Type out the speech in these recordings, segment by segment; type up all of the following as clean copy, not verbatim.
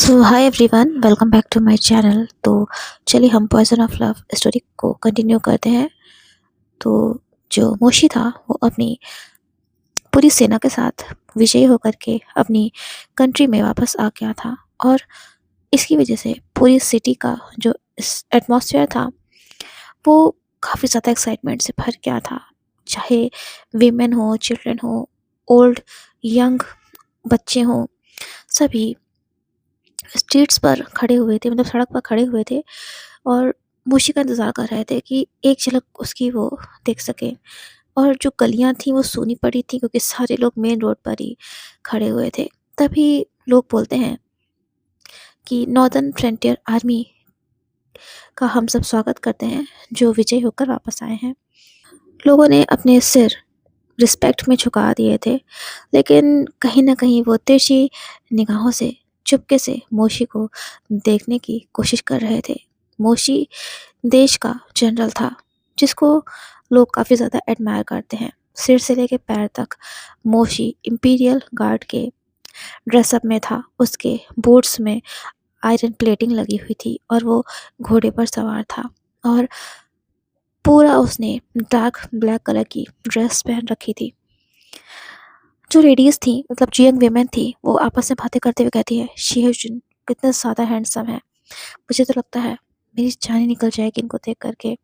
So hi everyone, welcome back to my channel. तो चलिए हम पॉइजन ऑफ लव स्टोरी को कंटिन्यू करते हैं। तो जो मोशी था वो अपनी पूरी सेना के साथ विजयी होकर के अपनी कंट्री में वापस आ गया था। और इसकी वजह से पूरी सिटी का जो एटमॉस्फेयर था वो काफ़ी ज़्यादा एक्साइटमेंट से भर गया था। चाहे वीमेन हो, चिल्ड्रन हो, ओल्ड, यंग, बच्चे हों, सभी स्ट्रीट्स पर खड़े हुए थे, मतलब सड़क पर खड़े हुए थे और मोशी का इंतज़ार कर रहे थे कि एक झलक उसकी वो देख सकें। और जो गलियाँ थीं वो सूनी पड़ी थी क्योंकि सारे लोग मेन रोड पर ही खड़े हुए थे। तभी लोग बोलते हैं कि नॉर्दर्न फ्रंटियर आर्मी का हम सब स्वागत करते हैं जो विजयी होकर वापस आए हैं। लोगों ने अपने सिर रिस्पेक्ट में झुका दिए थे, लेकिन कहीं न कहीं वो तिरछी निगाहों से चुपके से मोशी को देखने की कोशिश कर रहे थे। मोशी देश का जनरल था, जिसको लोग काफ़ी ज़्यादा एडमायर करते हैं। सिर से लेके पैर तक मोशी इम्पीरियल गार्ड के ड्रेसअप में था। उसके बूट्स में आयरन प्लेटिंग लगी हुई थी और वो घोड़े पर सवार था और पूरा उसने डार्क ब्लैक कलर की ड्रेस पहन रखी थी। जो लेडीज़ थी, मतलब जो यंग वीमेन थी, वो आपस में बातें करते हुए कहती है, शिवजुन कितना ज़्यादा हैंडसम है। मुझे तो लगता है मेरी जान ही निकल जाएगी इनको देख कर के।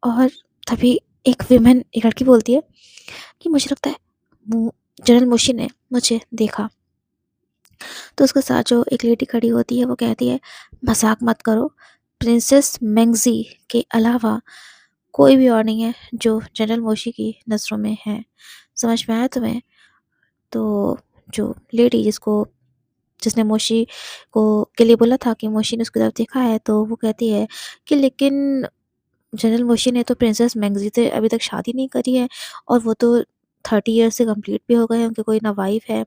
और तभी एक लड़की बोलती है कि मुझे लगता है जनरल मोशी ने मुझे देखा। तो उसके साथ जो एक लेडी खड़ी होती है वो कहती है, मजाक मत करो, प्रिंसेस मेंगजी के अलावा कोई भी और नहीं है जो जनरल मोशी की नज़रों में है। समझ में आया तुम्हें? तो जो लेडी जिसने मोशी को के लिए बोला था कि मोशी ने उसकी तरफ देखा है, तो वो कहती है कि लेकिन जनरल मोशी ने तो प्रिंसेस मेंगजी से अभी तक शादी नहीं करी है और वो तो 30 ईयर्स से कंप्लीट भी हो गए हैं। उनके कोई ना वाइफ है,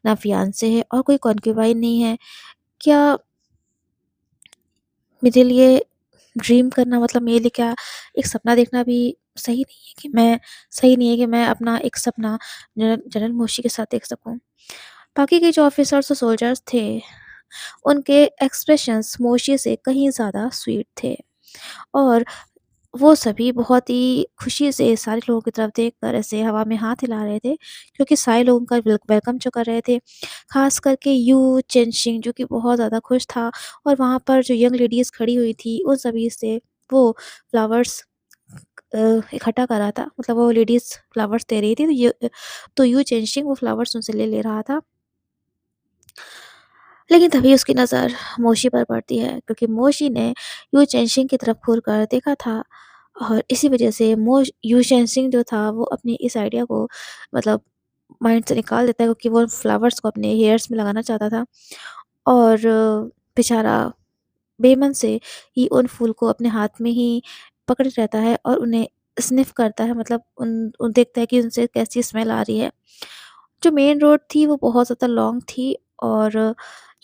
ना फियांसे है और कोई कॉन्क्यूबाइन नहीं है। क्या मेरे लिए ड्रीम करना, मतलब मेरे लिए क्या एक सपना देखना भी सही नहीं है कि मैं अपना एक सपना जनरल मोशी के साथ देख सकूं। बाकी के जो ऑफिसर्स और सोल्जर्स थे, उनके एक्सप्रेशंस मोशी से कहीं ज़्यादा स्वीट थे और वो सभी बहुत ही खुशी से सारे लोगों की तरफ देखकर ऐसे हवा में हाथ हिला रहे थे, क्योंकि सारे लोग उनका वेलकम जो कर रहे थे। ख़ास करके यू चेनशिंग, जो कि बहुत ज़्यादा खुश था और वहाँ पर जो यंग लेडीज़ खड़ी हुई थी, उन सभी से वो फ्लावर्स इकट्ठा कर रहा था। मतलब वो लेडीज़ फ्लावर्स दे रही थी, तो यू चेनशिंग वो फ्लावर्स उनसे ले रहा था। लेकिन तभी उसकी नज़र मोशी पर पड़ती है, क्योंकि मोशी ने यू चेनशिंग की तरफ घूर कर देखा था और इसी वजह से यू चेनशिंग जो था वो अपनी इस आइडिया को, मतलब माइंड से निकाल देता है, क्योंकि वो फ्लावर्स को अपने हेयर्स में लगाना चाहता था और बेचारा बेमन से ही उन फूल को अपने हाथ में ही पकड़े रहता है और उन्हें स्निफ़ करता है, मतलब उन देखता है कि उनसे कैसी स्मेल आ रही है। जो मेन रोड थी वो बहुत ज़्यादा लॉन्ग थी और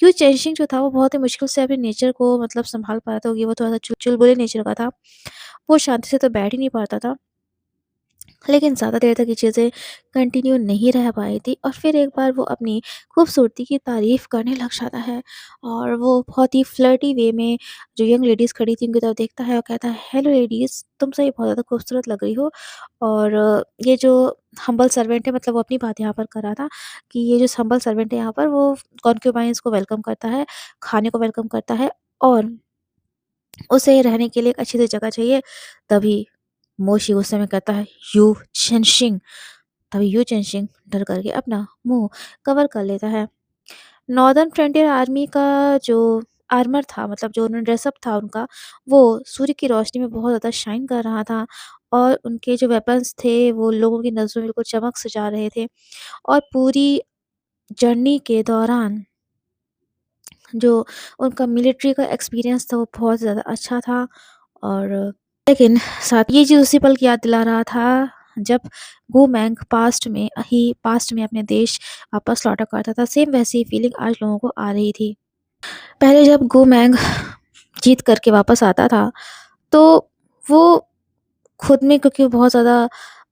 ह्यू चेनशिंग जो था वो बहुत ही मुश्किल से अपने नेचर को, मतलब सँभाल पा रहा था, क्योंकि वो थोड़ा-सा चुलबुले नेचर का था। वो शांति से तो बैठ ही नहीं पाता था। लेकिन ज़्यादा देर तक ये चीज़ें कंटिन्यू नहीं रह पाई थी और फिर एक बार वो अपनी खूबसूरती की तारीफ़ करने लग जाता है और वो बहुत ही फ्लर्टी वे में जो यंग लेडीज़ खड़ी थी उनकी तरफ देखता है और कहता है, हेलो लेडीज़, तुम सभी बहुत ज़्यादा खूबसूरत लग रही हो। और ये जो हम्बल सर्वेंट है, मतलब वो अपनी बात यहाँ पर कर रहा था कि ये जो हम्बल सर्वेंट है यहाँ पर, वो कॉन्क्यूबाइन्स को वेलकम करता है, खाने को वेलकम करता है और उसे रहने के लिए एक अच्छी सी जगह चाहिए। तभी मोशी गुस्से में कहता है, यू चेनशिंग। तभी यू चेनशिंग डर करके अपना मुंह कवर कर लेता है। नॉर्दर्न फ्रंटियर आर्मी का जो आर्मर था, मतलब जो उन्होंने ड्रेसअप था उनका, वो सूर्य की रोशनी में बहुत ज़्यादा शाइन कर रहा था और उनके जो वेपन्स थे वो लोगों की नज़रों में बिल्कुल चमक सजा रहे थे। और पूरी जर्नी के दौरान जो उनका मिलिट्री का एक्सपीरियंस था वो बहुत ज़्यादा अच्छा था। और लेकिन साथ ये चीज़ उसी पल की याद दिला रहा था जब गो मैंग पास्ट में अपने देश वापस लौटा करता था। सेम वैसी ही फीलिंग आज लोगों को आ रही थी। पहले जब गो मैंग जीत करके वापस आता था, तो वो खुद में, क्योंकि वो बहुत ज़्यादा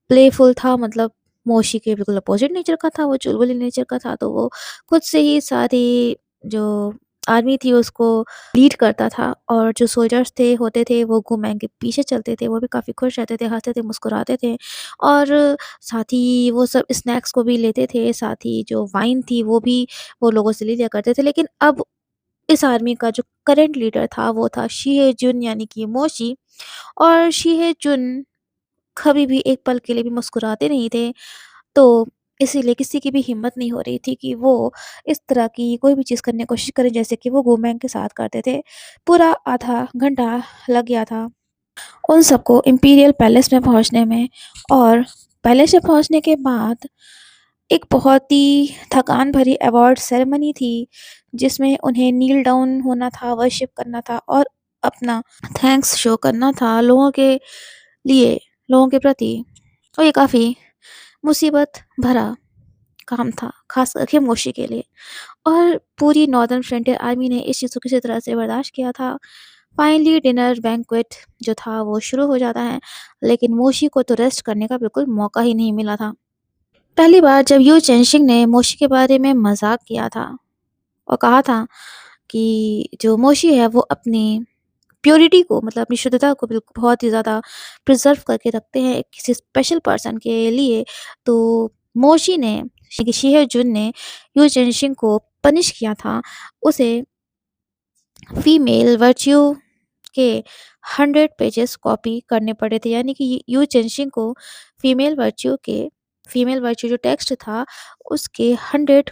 प्लेफुल था, मतलब मोशी के बिल्कुल अपोज़िट नेचर का था, वो चुलबुली नेचर का था, तो वो खुद से ही सारी जो आर्मी थी उसको लीड करता था, और जो सोल्जर्स होते थे वो गुमैंग के पीछे चलते थे, वो भी काफ़ी खुश रहते थे, हँसते थे, मुस्कुराते थे, और साथ ही वो सब स्नैक्स को भी लेते थे, साथ ही जो वाइन थी वो भी वो लोगों से ले लिया करते थे। लेकिन अब इस आर्मी का जो करंट लीडर था वो था शी जुन, यानी कि मोशी। और शी जुन कभी भी एक पल के लिए भी मुस्कुराते नहीं थे, तो इसीलिए किसी की भी हिम्मत नहीं हो रही थी कि वो इस तरह की कोई भी चीज़ करने की कोशिश करें जैसे कि वो वुमेन के साथ करते थे। पूरा आधा घंटा लग गया था उन सबको इम्पीरियल पैलेस में पहुंचने में, और पैलेस में पहुंचने के बाद एक बहुत ही थकान भरी अवार्ड सेरेमनी थी, जिसमें उन्हें नील डाउन होना था, वर्शिप करना था, और अपना थैंक्स शो करना था लोगों के लिए, लोगों के प्रति। और ये काफ़ी मुसीबत भरा काम था, खास करके मोशी के लिए। और पूरी नॉर्दर्न फ्रंटियर आर्मी ने इस चीज़ को किसी तरह से बर्दाश्त किया था। फाइनली डिनर बैंक्वेट जो था वो शुरू हो जाता है, लेकिन मोशी को तो रेस्ट करने का बिल्कुल मौका ही नहीं मिला था। पहली बार जब यू चेंशिंग ने मोशी के बारे में मजाक किया था और कहा था कि जो मोशी है वो अपनी प्योरिटी को, मतलब अपनी शुद्धता को बिल्कुल बहुत ही ज़्यादा प्रिजर्व करके रखते हैं किसी स्पेशल पर्सन के लिए, तो मोशी ने, शी जुन ने यू चेंशिंग को पनिश किया था। उसे फीमेल वर्च्यू के 100 पेजेस कॉपी करने पड़े थे, यानी कि यू चेंशिंग को फीमेल वर्च्यू जो टेक्स्ट था उसके 100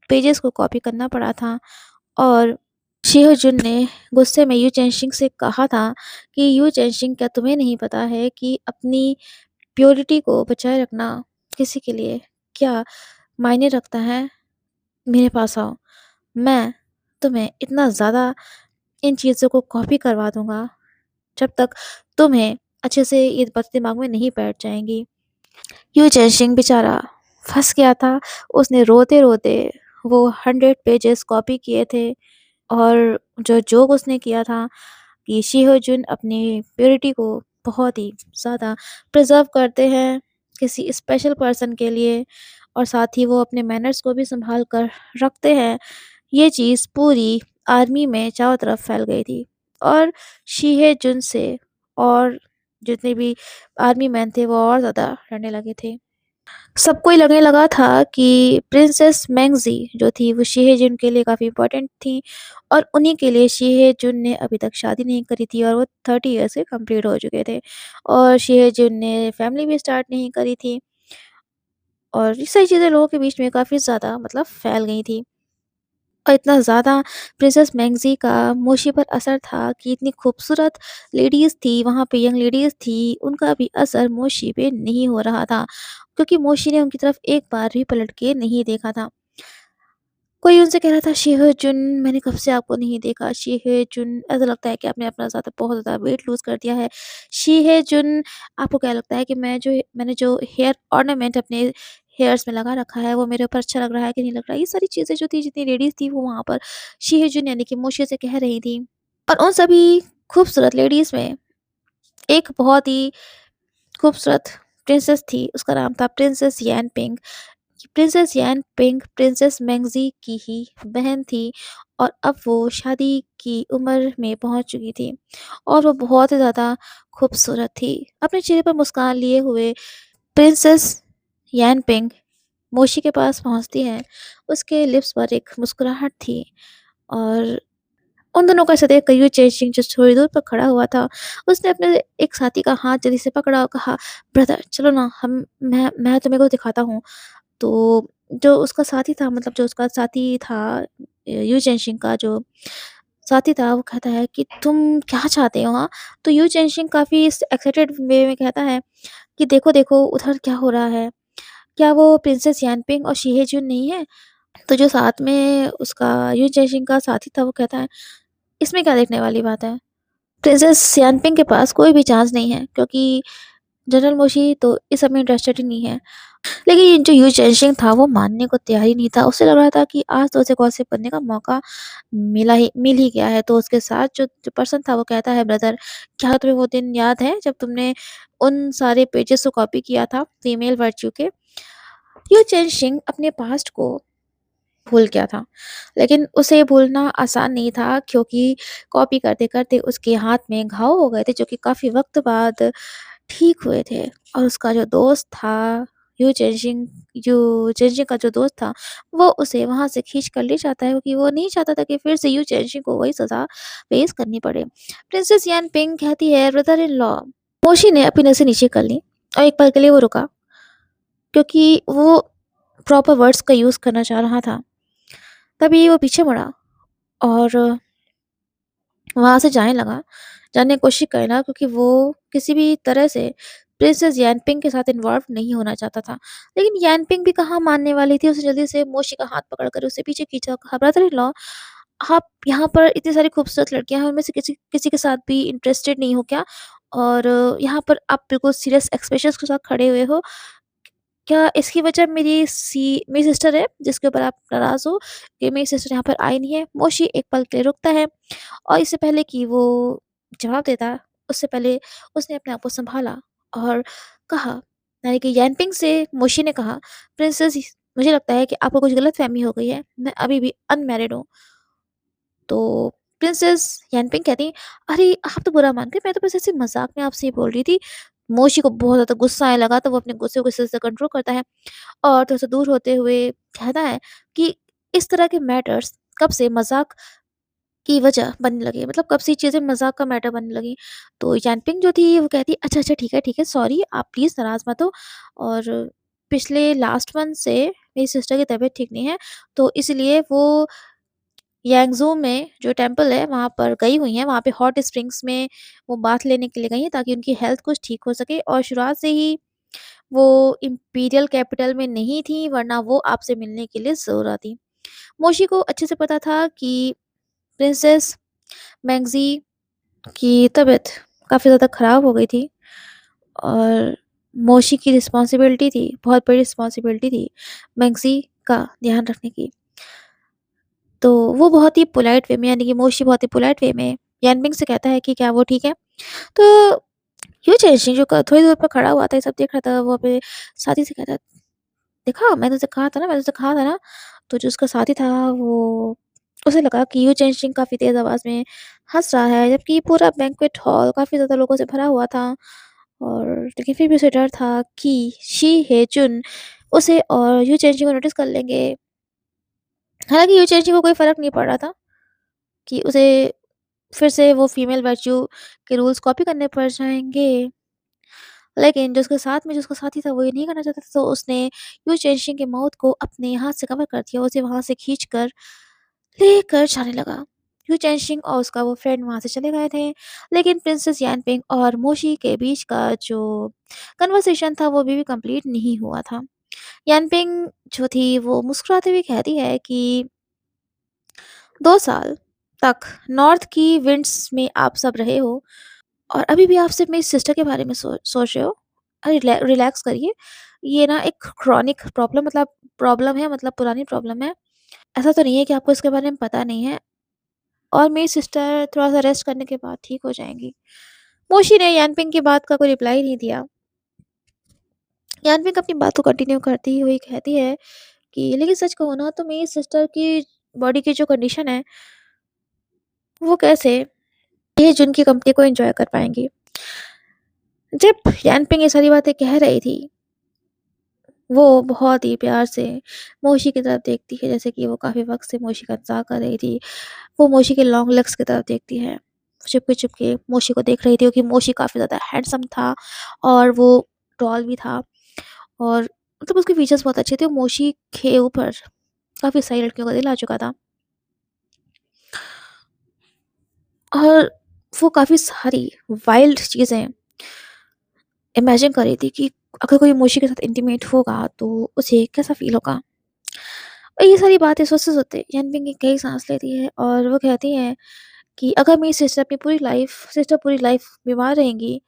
पेजेस को कॉपी करना पड़ा था। और शिहो जुन ने गुस्से में यू चेंशिंग से कहा था कि यू चेंशिंग, क्या तुम्हें नहीं पता है कि अपनी प्योरिटी को बचाए रखना किसी के लिए क्या मायने रखता है? मेरे पास आओ, मैं तुम्हें इतना ज़्यादा इन चीज़ों को कॉपी करवा दूँगा, जब तक तुम्हें अच्छे से ये बातें दिमाग में नहीं बैठ जाएँगी। ह्यू जेनशिंग बेचारा फँस गया था। उसने रोते-रोते वो 100 पेजेस कॉपी किए थे, और जो जोक उसने किया था कि शी हो जुन अपनी प्योरिटी को बहुत ही ज़्यादा प्रिज़र्व करते हैं किसी स्पेशल पर्सन के लिए, और साथ ही वो अपने मैनर्स को भी सँभाल कर रखते हैं। ये चीज़ पूरी आर्मी में चारों तरफ फैल गई थी, और शी जुन से और जितने भी आर्मी मैन थे वो और ज़्यादा डरने लगे थे। सबको ही लगने लगा था कि प्रिंसेस मैंगज़ी जो थी वो शी जुन के लिए काफ़ी इम्पोर्टेंट थी, और उन्हीं के लिए शी जुन ने अभी तक शादी नहीं करी थी, और वो 30 ईयर्स के कंप्लीट हो चुके थे, और शी जुन ने फैमिली भी स्टार्ट नहीं करी थी, और ये सारी चीज़ें लोगों के बीच में काफ़ी ज़्यादा मतलब फैल गई थी। और इतना ज़्यादा प्रिंसेस मैंगज़ी का मोशी पर असर था कि इतनी खूबसूरत लेडीज़ थी वहाँ पे, यंग लेडीज़ थी, उनका भी असर मोशी पे नहीं हो रहा था, क्योंकि मोशी ने उनकी तरफ एक बार भी पलट के नहीं देखा था। कोई उनसे कह रहा था, "शेह-जुन, मैंने कब से आपको नहीं देखा। शेह-जुन, ऐसा लगता है कि आपने अपना बहुत ज़्यादा वेट लूज़ कर दिया है। शेह-जुन, आपको क्या लगता है कि मैंने जो हेयर ऑर्नामेंट अपने हेयर्स में लगा रखा है, वो मेरे ऊपर अच्छा लग रहा है कि नहीं लग रहा है?" ये सारी चीज़ें जो थी, जितनी लेडीज़ थी वो वहाँ पर शेह-जुन यानी कि मोशी से कह रही थी। और उन सभी खूबसूरत लेडीज़ में एक बहुत ही खूबसूरत प्रिंसेस थी, उसका नाम था प्रिंसेस यान पिंग। प्रिंसेस यान पिंग प्रिंसेस मैंगज़ी की ही बहन थी, और अब वो शादी की उम्र में पहुंच चुकी थी, और वो बहुत ही ज़्यादा खूबसूरत थी। अपने चेहरे पर मुस्कान लिए हुए प्रिंसेस यान पिंग मोशी के पास पहुंचती है। उसके लिप्स पर एक मुस्कुराहट थी, और उन दोनों का ऐसा देख कर यू चेंजिंग जो थोड़ी दूर पर खड़ा हुआ था, उसने अपने एक साथी का हाथ जल्दी से पकड़ा और कहा, ब्रदर चलो ना, हम मैं तुम्हें को दिखाता हूँ। तो जो उसका साथी था, मतलब जो उसका साथी था, यू चेंशिंग का जो साथी था, वो कहता है कि तुम क्या चाहते हो? हाँ, तो यू चेंशिंग काफ़ी एक्साइटेड वे में कहता है कि देखो देखो उधर क्या हो रहा है, क्या वो प्रिंसेस यानपिंग और शीहेजुन नहीं है? तो जो साथ में उसका यू चेंशिंग का साथी था वो कहता है, इसमें क्या देखने वाली बात है? प्रिंसेस यानपिंग के पास कोई भी चांस नहीं है, क्योंकि जनरल मोशी तो इस सब में इंटरेस्टेड ही नहीं है। लेकिन जो यू चेंशिंग था वो मानने को तैयार ही नहीं था। उसे लग रहा था कि आज तो उसे गॉसिप करने का मौका मिल ही गया है। तो उसके साथ जो पर्सन था वो कहता है, ब्रदर क्या तुम्हें वो दिन याद है जब तुमने उन सारे पेजेस को कॉपी किया था फीमेल वर्च्यू के? यू चेंशिंग अपने पास्ट को भूल गया था। लेकिन उसे भूलना आसान नहीं था क्योंकि कॉपी करते-करते उसके हाथ में घाव हो गए थे जो कि काफ़ी वक़्त बाद ठीक हुए थे। और उसका जो दोस्त था, यू चेंजिंग का जो दोस्त था, वो उसे वहाँ से खींच कर ले जाता है क्योंकि वो नहीं चाहता था कि फिर से यू चेंजिंग को वही सज़ा फेस करनी पड़े। प्रिंसेस यान पिंग कहती है, ब्रदर इन लॉ। मोशी ने अपनी नसें नीचे कर लीं और एक पल के लिए वो रुका क्योंकि वो प्रॉपर वर्ड्स का यूज़ करना चाह रहा था। तभी वो पीछे मुड़ा और वहाँ से जाने की कोशिश करने लगा क्योंकि वो किसी भी तरह से प्रिंसेस यानपिंग के साथ इन्वॉल्व नहीं होना चाहता था। लेकिन यानपिंग भी कहाँ मानने वाली थी, उसने जल्दी से मोशी का हाथ पकड़कर उसे पीछे खींचा और कहा, ब्रदर इन लॉ, आप यहाँ पर इतनी सारी खूबसूरत लड़कियाँ हैं, उनमें से किसी किसी के साथ भी इंटरेस्टेड नहीं हो क्या? और यहाँ पर आप बिल्कुल सीरियस एक्सप्रेशंस के साथ खड़े हुए हो। क्या इसकी वजह मेरी सिस्टर है जिसके ऊपर आप नाराज़ हो कि मेरी सिस्टर यहाँ पर आई नहीं है? मोशी एक पल के लिए रुकता है और इससे पहले कि वो जवाब देता, उससे पहले उसने अपने आप को सँभाला और कहा, यानी कि यानपिंग से मोशी ने कहा, प्रिंसेस, मुझे लगता है कि आपको कुछ गलतफ़हमी हो गई है। मैं अभी भी अनमैरिड हूँ। तो प्रिंसेस यानपिंग कहती, "अरे! आप तो बुरा मान गए, मैं तो बस ऐसे मज़ाक में आपसे ये बोल रही थी।" मोशी को बहुत ज़्यादा गुस्सा आने लगा, तो वो अपने गुस्से को किसी से कंट्रोल करता है और थोड़ा-सा दूर होते हुए कहता है कि इस तरह के मैटर्स कब से मज़ाक की वजह बनने लगी, मतलब कब से ये चीज़ें मज़ाक का मैटर बनने लगी। तो यानपिंग जो थी वो कहती, अच्छा, अच्छा, ठीक है, सॉरी, आप प्लीज़ नाराज़ मत हो। और पिछले लास्ट मंथ से मेरी सिस्टर की तबीयत ठीक नहीं है, तो इसलिए वो यांगज़ो में जो टेम्पल है वहाँ पर गई हुई हैं, वहाँ पे हॉट स्प्रिंग्स में वो बाथ लेने के लिए गई हैं ताकि उनकी हेल्थ कुछ ठीक हो सके। और शुरुआत से ही वो इम्पीरियल कैपिटल में नहीं थी, वरना वो आपसे मिलने के लिए ज़रूर आती। मोशी को अच्छे से पता था कि प्रिंसेस मैंगज़ी की तबीयत काफ़ी ज़्यादा ख़राब हो गई थी और मोशी की रिस्पॉन्सिबिलिटी थी, बहुत बड़ी रिस्पॉन्सिबिलिटी थी मैंगज़ी का ध्यान रखने की। तो वो बहुत ही पोलाइट वे में, यानी कि मोशी बहुत ही पोलाइट वे में यानबिंग से कहता है कि क्या वो ठीक है? तो ह्यू चेंजिंग जो क थोड़ी दूर पर खड़ा हुआ था, ये सब देख रहा था, वो अपने साथी से कहता है, "देखा, मैंने तुझसे कहा था ना, मैंने तुझसे कहा था ना।" तो जो उसका साथी था वो, उसे लगा कि ह्यू चेंजिंग काफ़ी तेज़ आवाज़ में हँस रहा है, जबकि पूरा बैंक्वेट हॉल काफ़ी ज़्यादा लोगों से भरा हुआ था। और लेकिन फिर भी उसे डर था कि शी हे-जुन उसे और ह्यू चेंजिंग को नोटिस कर लेंगे। हालाँकि ह्यू चेंजिंग को कोई फ़र्क नहीं पड़ रहा था कि उसे फिर से वो फीमेल वर्च्यू के रूल्स कॉपी करने पड़ जाएँगे। लेकिन जो उसका साथी था वो ये नहीं करना चाहता था, तो उसने यू चेंजिंग की मौत को अपने हाथ से कवर कर दिया, उसे वहाँ से खींचकर लेकर जाने लगा। यू चेंजिंग और उसका वो फ्रेंड वहाँ से चले गए थे, लेकिन प्रिंसेस यानपिंग और मोशी के बीच का जो कन्वर्सेशन था वो अभी भी कंप्लीट नहीं हुआ था। यानपिंग जो थी वो मुस्कुराते हुए कहती है कि 2 साल तक नॉर्थ की विंड्स में आप सब रहे हो और अभी भी आप सिर्फ़ मेरी सिस्टर के बारे में सोच रहे हो। अरे रिलैक्स करिए। ये ना एक क्रॉनिक प्रॉब्लम है, मतलब पुरानी प्रॉब्लम है। ऐसा तो नहीं है कि आपको इसके बारे में पता नहीं है और मेरी सिस्टर थोड़ा-सा रेस्ट करने के बाद ठीक हो जाएँगी। मोशी ने यानपिंग की बात का कोई रिप्लाई नहीं दिया। यानपिंग अपनी बात को कंटिन्यू करती हुई कहती है कि लेकिन सच कहूँ ना तो मेरी सिस्टर की बॉडी की जो कंडीशन है, वो कैसे ये जुन की कंपनी को एन्जॉय कर पाएँगी। जब यानपिंग ये सारी बातें कह रही थी, वो बहुत ही प्यार से मोशी की तरफ देखती है, जैसे कि वो काफ़ी वक़्त से मोशी का इंतज़ार कर रही थी। वो मोशी के लॉन्ग लेग्स की तरफ देखती है। चुपके-चुपके मोशी को देख रही थी क्योंकि मोशी काफ़ी ज़्यादा हैंडसम था और वो टॉल भी था और मतलब उसके फीचर्स बहुत अच्छे थे। मोशी के ऊपर काफ़ी सारी लड़कियों का दिल आ चुका था और वो काफ़ी सारी वाइल्ड चीज़ें इमेजिन कर रही थी कि अगर कोई मोशी के साथ इंटीमेट होगा तो उसे कैसा फ़ील होगा। और ये सारी बातें सोचते-सोचते यानबिंग एक गहरी साँस लेती है और वो कहती है कि अगर मेरी सिस्टर पूरी लाइफ़ बीमार रहेंगी,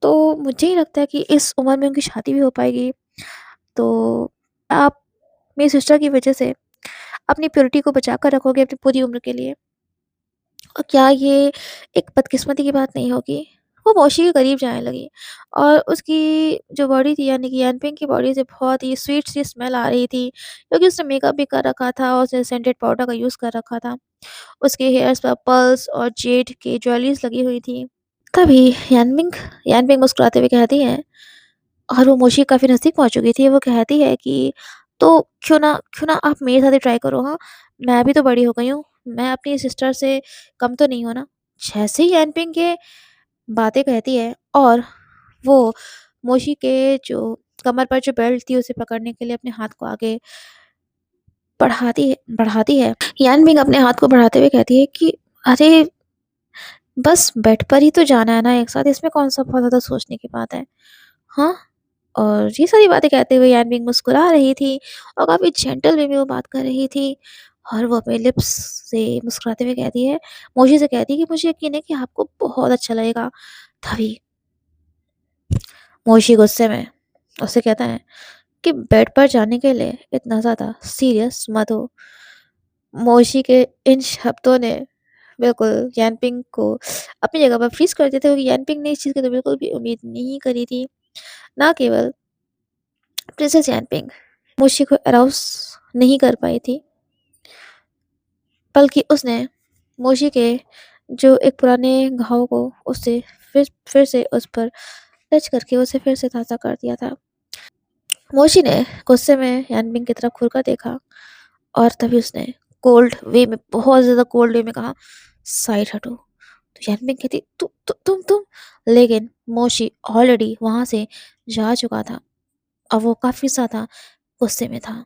तो मुझे नहीं लगता है कि इस उम्र में उनकी शादी भी हो पाएगी। तो आप मेरी सिस्टर की वज़ह से अपनी प्योरिटी को बचा कर रखोगे अपनी पूरी उम्र के लिए। और क्या ये एक बदकिस्मती की बात नहीं होगी? वो मोशी के करीब जाने लगी और उसकी जो बॉडी थी यानी कि यानपिंग की बॉडी से बहुत ही स्वीट सी स्मेल आ रही थी, क्योंकि उसने मेकअप भी कर रखा था और उसने सेंटेड पाउडर का यूज़ कर रखा था। उसके हेयर्स पर पर्ल्स और जेड की ज्वेलरीज़ लगी हुई थी। तभी यानमिंग यानपिंग मुस्कुराते हुए कहती है, और वो मोशी काफ़ी नज़दीक पहुँच चुकी थी। वो कहती है कि तो क्यों ना आप मेरे साथ ही ट्राई करो, हाँ? मैं भी तो बड़ी हो गई हूँ। मैं अपनी सिस्टर से कम तो नहीं हूँ ना? जैसे ही यानपिंग ये बातें कहती है और वो मोशी के जो कमर पर जो बेल्ट थी उसे पकड़ने के लिए अपने हाथ को आगे बढ़ाती है। यानपिंग अपने हाथ को बढ़ाते हुए कहती है कि अरे बस बेड पर ही तो जाना है ना एक साथ, इसमें कौन-सा बहुत ज़्यादा सोचने की बात है, हाँ? और ये सारी बातें कहते हुए यानबिंग मुस्कुरा रही थी और काफ़ी जेंटल वे में वो बात कर रही थी और वो अपने लिप्स से मुस्कुराते हुए कहती है, मोशी से कहती है कि मुझे यकीन है कि आपको बहुत अच्छा लगेगा। तभी मोशी गुस्से में उससे कहता है कि बेड पर जाने के लिए इतना ज़्यादा सीरियस मत हो। मोशी के इन शब्दों ने बिल्कुल यानपिंग को अपनी जगह पर फ्रीज़ कर देते हुए, यानपिंग ने इस चीज़ की तो बिल्कुल भी उम्मीद नहीं करी थी। ना केवल प्रिंसेस यानपिंग मोशी को अराउज़ नहीं कर पाई थी, बल्कि उसने मोशी के जो एक पुराने घाव को उससे फिर से उस पर टच करके उसे फिर से ताज़ा कर दिया था। मोशी ने गुस्से में यानबिंग की तरफ घूर कर देखा और तभी उसने कोल्ड वे में, बहुत ज़्यादा कोल्ड वे में कहा, साइड हटो। तो यानबिंग कहती, तुम, लेकिन मोशी ऑलरेडी वहाँ से जा चुका था और वो काफ़ी ज़्यादा गुस्से में था।